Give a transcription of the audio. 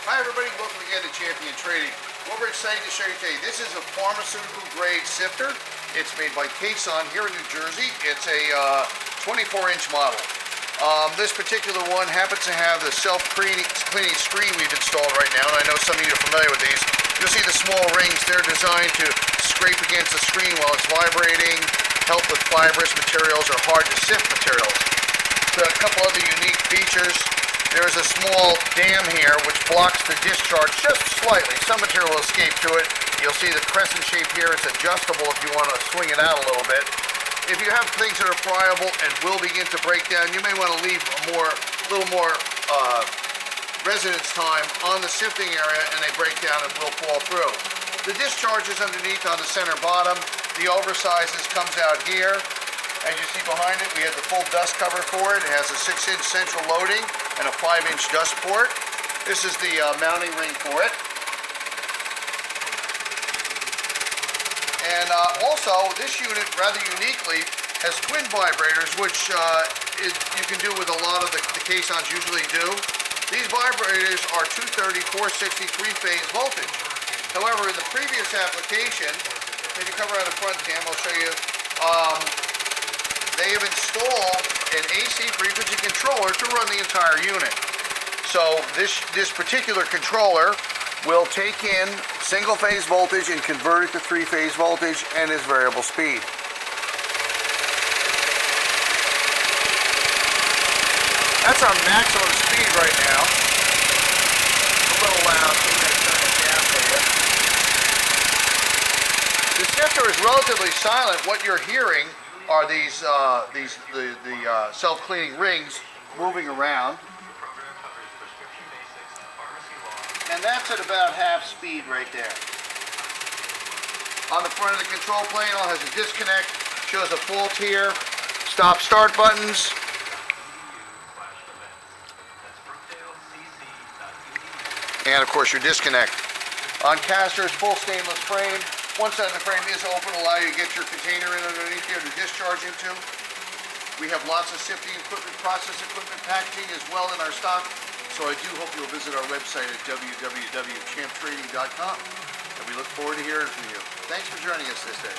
Hi everybody, welcome again to Champion Trading. What we're excited to show you today, this is a pharmaceutical grade sifter. It's made by Kason here in New Jersey. It's a 24-inch model. This particular one happens to have the self-cleaning screen we've installed right now, and I know some of you are familiar with these. You'll see the small rings. They're designed to scrape against the screen while it's vibrating, help with fibrous materials or hard to sift materials. So a couple other unique features. There's a small dam here which blocks the discharge just slightly. Some material will escape to it. You'll see the crescent shape here. It's adjustable if you want to swing it out a little bit. If you have things that are friable and will begin to break down, you may want to leave a little more residence time on the sifting area, and they break down and will fall through. The discharge is underneath on the center bottom. The oversizes comes out here. As you see behind it, we have the full dust cover for it. It has a 6-inch central loading and a 5-inch dust port. This is the mounting ring for it. And also, this unit, rather uniquely, has twin vibrators, which you can do with a lot of the Kasons usually do. These vibrators are 230, 460, 3-phase voltage. However, in the previous application, maybe cover on the front cam, I'll show you, they have installed an AC frequency controller to run the entire unit. So this particular controller will take in single-phase voltage and convert it to 3-phase voltage and is variable speed. That's our maximum speed right now. A little loud, so we're going to turn it down for you. The sifter is relatively silent. What you're hearing are these self-cleaning rings moving around. And that's at about half speed right there. On the front of the control panel has a disconnect, shows a fault here, stop-start buttons. And of course your disconnect. On casters, full stainless frame. One side of the frame is open, allow you to get your container in underneath here to discharge into. We have lots of sifting equipment, process equipment, packaging as well in our stock. So I do hope you'll visit our website at www.champtrading.com. And we look forward to hearing from you. Thanks for joining us this day.